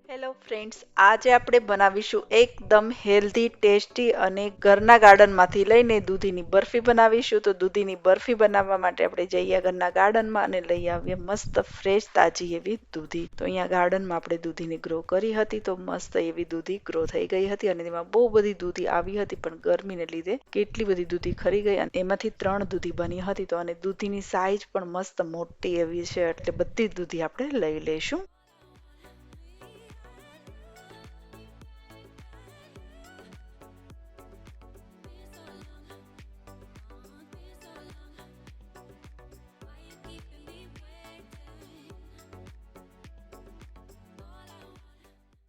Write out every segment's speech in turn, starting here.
Hello friends, આજે આપણે બનાવીશું એકદમ હેલ્ધી ટેસ્ટી અને ઘરના ગાર્ડનમાંથી લઈને દૂધીની બરફી બનાવીશું. તો દૂધીની બરફી બનાવવા માટે આપણે જઈએ ઘરના ગાર્ડનમાં અને લઈ આવીએ મસ્ત ફ્રેશ તાજી એવી દૂધી. તો અહીંયા ગાર્ડનમાં આપણે દૂધીને ગ્રો કરી હતી, તો મસ્ત એવી દૂધી ગ્રો થઈ ગઈ હતી અને તેમાં બહુ બધી દૂધી આવી હતી, પણ ગરમીને લીધે કેટલી બધી દૂધી ખરી ગઈ અને એમાંથી 3 દૂધી બની હતી. તો અને દૂધીની સાઈઝ પણ મસ્ત મોટી એવી છે, એટલે બધી દૂધી આપણે લઈ લઈશું.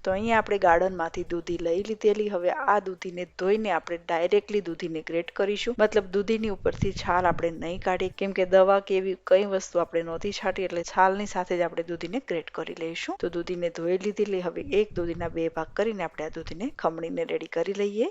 તો અહીંયા આપણે ગાર્ડનમાંથી દૂધી લઈ લીધેલી. હવે આ દૂધીને ધોઈને આપણે ડાયરેક્ટલી દૂધીને ગ્રેટ કરીશું. મતલબ દૂધીની ઉપરથી છાલ આપણે નહીં કાઢીએ, કેમ કે દવા કે એવી કઈ વસ્તુ આપણે નહોતી છાંટી, એટલે છાલની સાથે જ આપણે દૂધીને ગ્રેટ કરી લઈશું. તો દૂધીને ધોઈ લીધેલી. હવે એક દૂધીના 2 ભાગ કરીને આપણે આ દૂધીને ખમણીને રેડી કરી લઈએ.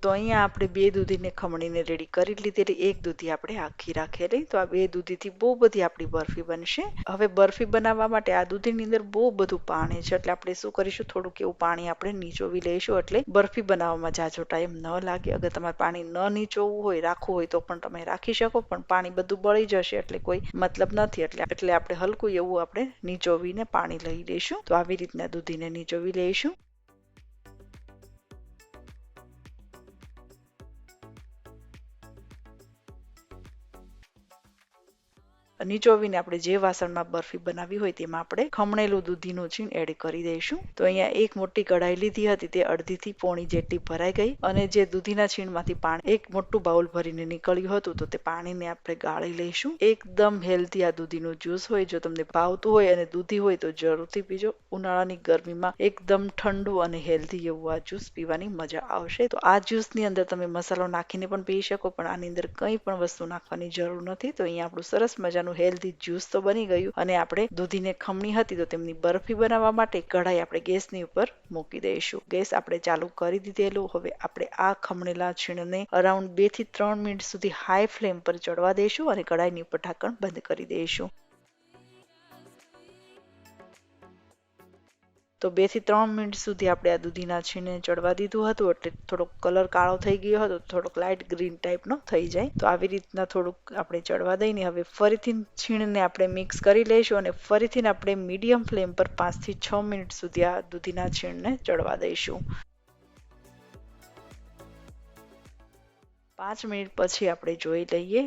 તો અહીંયા આપણે 2 દૂધીને ખમણીને રેડી કરી લીધેલી. એક દૂધી આપણે આખી રાખેલી. તો આ 2 દૂધીથી બહુ બધી આપણી બરફી બનશે. હવે બરફી બનાવવા માટે આ દૂધીની અંદર બહુ બધું પાણી છે, એટલે આપણે શું કરીશું, થોડુંક એવું પાણી આપણે નીચોવી લઈશું, એટલે બરફી બનાવવામાં જાજો ટાઈમ ન લાગે. અગર તમારે પાણી ન નીચોવવું હોય, રાખવું હોય તો પણ તમે રાખી શકો, પણ પાણી બધું બળી જશે એટલે કોઈ મતલબ નથી. એટલે આપણે હલકું એવું આપણે નીચોવીને પાણી લઈ લઈશું. તો આવી રીતના દૂધીને નીચોવી લઈશું. નીચોવીને આપણે જે વાસણમાં બરફી બનાવી હોય તેમાં આપણે ખમણેલું દૂધીનું છીણ એડ કરી દઈશું. તો અહીંયા એક મોટી કઢાઈ લીધી હતી, તે અડધીથી પોણી જેટલી ભરાઈ ગઈ અને જે દૂધીના છીણમાંથી પાણી એક મોટું બાઉલ ભરીને નીકળ્યું હતું, તો તે પાણીને આપણે ગાળી લઈશું. એકદમ હેલ્ધી આ દૂધીનું જ્યુસ હોય. જો તમને ભાવતું હોય અને દૂધી હોય તો જરૂરથી પીજો. ઉનાળાની ગરમીમાં એકદમ ઠંડુ અને હેલ્ધી એવું આ જ્યુસ પીવાની મજા આવશે. તો આ જ્યુસની અંદર તમે મસાલો નાખીને પણ પી શકો, પણ આની અંદર કંઈ પણ વસ્તુ નાખવાની જરૂર નથી. તો અહીંયા આપણું સરસ મજાનું હેલ્ધી જ્યુસ તો બની ગયું અને આપણે દૂધીને ખમણી હતી, તો તેમની બરફી બનાવવા માટે કઢાઈ આપણે ગેસની ઉપર મૂકી દઈશું. ગેસ આપણે ચાલુ કરી દીધેલું. હવે આપણે આ ખમણેલા છીણને અરાઉન્ડ 2 થી 3 મિનિટ સુધી હાઈ ફ્લેમ પર ચડવા દઈશું અને કઢાઈની ઉપર ઢાંકણ બંધ કરી દઈશું. તો 2 થી 3 મિનિટ સુધી આપણે આ દૂધીના છીણને ચડવા દીધું હતું, એટલે થોડોક કલર કાળો થઈ ગયો હતો, થોડોક લાઇટ ગ્રીન ટાઈપનો થઈ જાય. તો આવી રીતના થોડુંક આપણે ચડવા દઈને હવે ફરીથી છીણને આપણે મિક્સ કરી લઈશું અને ફરીથી આપણે મીડિયમ ફ્લેમ પર 5 થી 6 મિનિટ સુધી આ દૂધીના છીણને ચડવા દઈશું. 5 મિનિટ પછી આપણે જોઈ લઈએ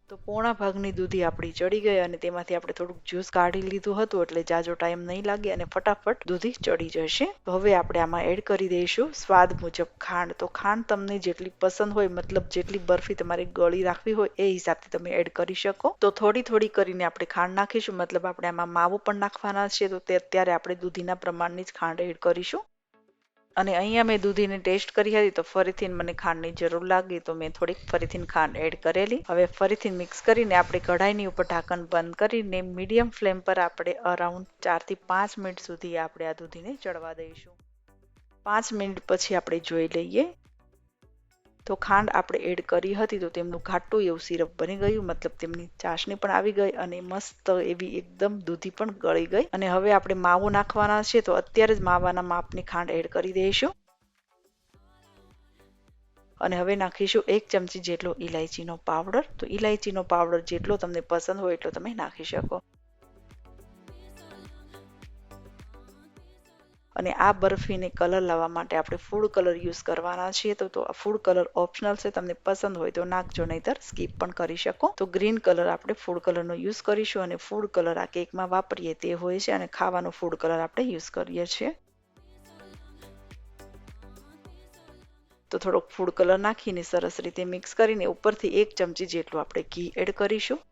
તો પોણા ભાગની દૂધી આપણી ચડી ગઈ અને તેમાંથી આપણે થોડુંક જ્યુસ કાઢી લીધું હતું, એટલે જાજો ટાઈમ નહીં લાગે અને ફટાફટ દૂધી ચડી જશે. તો હવે આપણે આમાં એડ કરી દઈશું સ્વાદ મુજબ ખાંડ. તો ખાંડ તમને જેટલી પસંદ હોય, મતલબ જેટલી બરફી તમારે ગળી રાખવી હોય એ હિસાબથી તમે એડ કરી શકો. તો થોડી થોડી કરીને આપણે ખાંડ નાખીશું, મતલબ આપણે આમાં માવો પણ નાખવાના છે, તો તે અત્યારે આપણે દૂધીના પ્રમાણની જ ખાંડ એડ કરીશું. અને અહીંયા મેં દૂધીને ટેસ્ટ કરી હતી, તો ફરીથી મને ખાંડની જરૂર લાગી, તો મેં થોડીક ફરીથી ખાંડ એડ કરેલી. હવે ફરીથી મિક્સ કરીને આપણે કઢાઈની ઉપર ઢાંકણ બંધ કરીને મીડિયમ ફ્લેમ પર આપણે અરાઉન્ડ 4 થી 5 મિનિટ સુધી આપણે આ દૂધીને ચડવા દઈશું. 5 મિનિટ પછી આપણે જોઈ લઈએ તો ખાંડ આપણે એડ કરી હતી, તો તેમનું ઘાટું એવું સિરપ બની ગયું, મતલબ તેમની ચાસણી પણ આવી ગઈ અને મસ્ત એવી એકદમ દૂધી પણ ગળી ગઈ. અને હવે આપણે માવો નાખવાના છે, તો અત્યારે જ માવાના માપની ખાંડ એડ કરી દઈશું. અને હવે નાખીશું 1 ચમચી જેટલો ઇલાયચીનો પાવડર. તો ઇલાયચીનો પાવડર જેટલો તમને પસંદ હોય એટલો તમે નાખી શકો. અને આ બરફીને કલર લાવવા માટે આપણે ફૂડ કલર યુઝ કરવાના છીએ. તો ફૂડ કલર ઓપ્શનલ છે, તમને પસંદ હોય તો નાખજો, નહીતર સ્કીપ પણ કરી શકો. તો ગ્રીન કલર આપણે ફૂડ કલરનો યુઝ કરીશું અને ફૂડ કલર આ કેકમાં વાપરીએ તે હોય છે અને ખાવાનો ફૂડ કલર આપણે યુઝ કરીએ છીએ. તો થોડોક ફૂડ કલર નાખીને સરસ રીતે મિક્સ કરીને ઉપરથી 1 ચમચી જેટલું આપણે ઘી એડ કરીશું.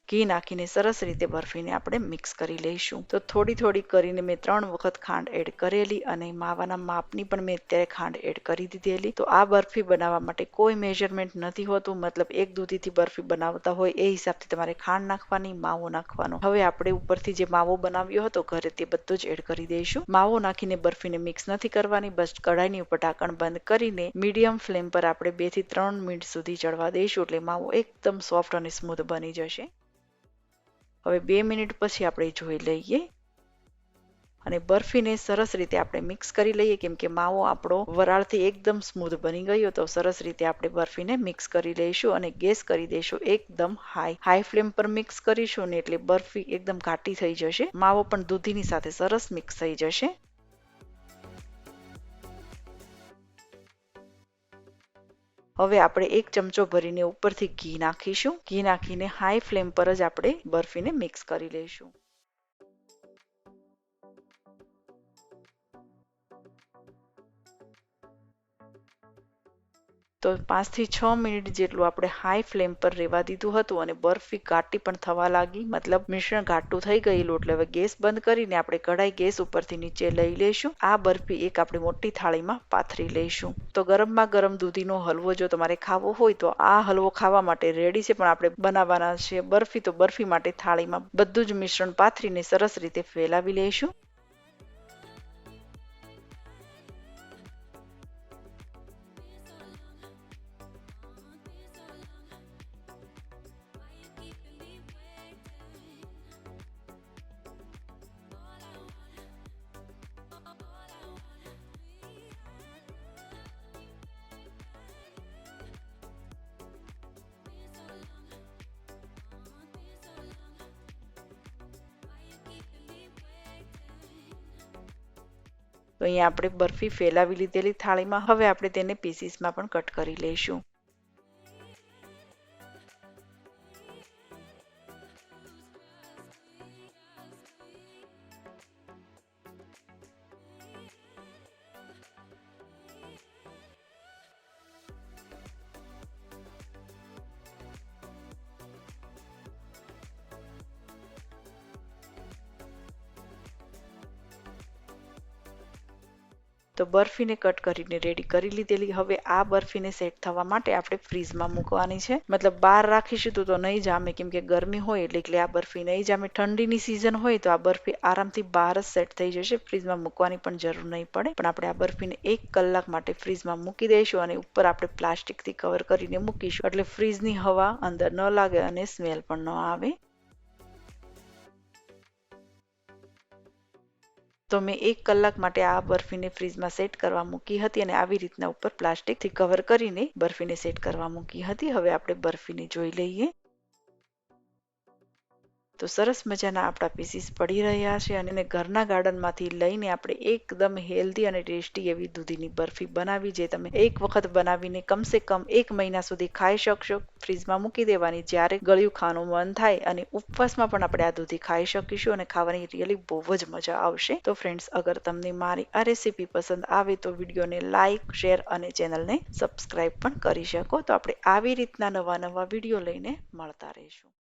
ઘી નાખીને સરસ રીતે બરફીને આપણે મિક્સ કરી લઈશું. તો થોડી થોડી કરીને મેં 3 વખત ખાંડ એડ કરેલી અને માવાના માપની પણ મેં અત્યારે ખાંડ એડ કરી દીધેલી. તો આ બરફી બનાવવા માટે કોઈ મેઝરમેન્ટ નથી હોતું, મતલબ 1 દૂધીથી બરફી બનાવતા હોય એ હિસાબથી તમારે ખાંડ નાખવાની, માવો નાખવાનો. હવે આપણે ઉપરથી જે માવો બનાવ્યો હતો ઘરે તે બધો જ એડ કરી દઈશું. માવો નાખીને બરફીને મિક્સ નથી કરવાની, બસ કઢાઈની ઉપર ઢાંકણ બંધ કરીને મીડિયમ ફ્લેમ પર આપણે 2 થી 3 મિનિટ સુધી ચડવા દઈશું, એટલે માવો એકદમ સોફ્ટ અને સ્મૂથ બની જશે. હવે 2 મિનિટ પછી આપણે જોઈ લઈએ અને બરફીને સરસ રીતે આપણે મિક્સ કરી લઈએ, કેમ કે માવો આપણો વરાળથી એકદમ સ્મૂથ બની ગયો. તો સરસ રીતે આપણે બરફીને મિક્સ કરી લઈશું અને ગેસ કરી દઈશું એકદમ હાઈ ફ્લેમ પર મિક્સ કરીશું ને એટલે બરફી એકદમ ઘાટી થઈ જશે. માવો પણ દૂધીની સાથે સરસ મિક્સ થઈ જશે. હવે આપણે 1 ચમચો ભરીને ઉપરથી ઘી નાખીશું. ઘી નાખીને હાઈ ફ્લેમ પર જ આપણે બરફીને મિક્સ કરી લઈશું. તો 5 થી 6 મિનિટ જેટલું આપણે હાઈ ફ્લેમ પર રહેવા દીધું હતું અને બરફી ઘાટી પણ થવા લાગી, મતલબ મિશ્રણ ઘાટું થઈ ગયેલું. એટલે હવે ગેસ બંધ કરીને આપણે કઢાઈ ગેસ ઉપરથી નીચે લઈ લઈશું. આ બરફી એક આપણે મોટી થાળીમાં પાથરી લઈશું. તો ગરમમાં ગરમ દૂધીનો હલવો જો તમારે ખાવો હોય તો આ હલવો ખાવા માટે રેડી છે, પણ આપણે બનાવવાના છે બરફી. તો બરફી માટે થાળીમાં બધું જ મિશ્રણ પાથરીને સરસ રીતે ફેલાવી લઈશું. તો અહીંયા આપણે બરફી ફેલાવી લીધેલી થાળીમાં. હવે આપણે તેને પીસીસમાં પણ કટ કરી લઈશું. તો બરફીને કટ કરીને રેડી કરી લીધેલી. હવે આ બરફીને સેટ થવા માટે આપણે ફ્રીઝમાં મૂકવાની છે, મતલબ બહાર રાખીશું તો નહીં જામે, કેમ કે ગરમી હોય એટલે આ બરફી નહીં જામે. ઠંડીની સિઝન હોય તો આ બરફી આરામથી બહાર જ સેટ થઈ જશે, ફ્રીઝમાં મૂકવાની પણ જરૂર નહીં પડે. પણ આપણે આ બરફીને 1 કલાક માટે ફ્રીઝમાં મૂકી દઈશું અને ઉપર આપણે પ્લાસ્ટિકથી કવર કરીને મૂકીશું, એટલે ફ્રીઝની હવા અંદર ન લાગે અને સ્મેલ પણ ન આવે. તો મેં 1 કલાક માટે આ બરફીને ફ્રીઝમાં સેટ કરવા મૂકી હતી અને આવી રીતના ઉપર પ્લાસ્ટિકથી કવર કરીને બરફીને સેટ કરવા મૂકી હતી. હવે આપણે બરફીને જોઈ લઈએ. તો સરસ મજાના આપણા પીસીસ પડી રહ્યા છે અને ઘરના ગાર્ડનમાંથી લઈને આપણે એકદમ હેલ્ધી અને ટેસ્ટી એવી દૂધીની બરફી બનાવી, જે તમે એક વખત બનાવીને કમસે કમ 1 મહિના સુધી ખાઈ શકશો. ફ્રીઝમાં મૂકી દેવાની, જ્યારે ગળ્યું ખાવાનું મન થાય અને ઉપવાસમાં પણ આપણે આ દૂધી ખાઈ શકીશું અને ખાવાની રિયલી બહુ જ મજા આવશે. તો ફ્રેન્ડ્સ, અગર તમને મારી આ રેસીપી પસંદ આવે તો વિડીયોને લાઇક, શેર અને ચેનલને સબસ્ક્રાઇબ પણ કરી શકો. તો આપણે આવી રીતના નવા વિડીયો લઈને મળતા રહીશું.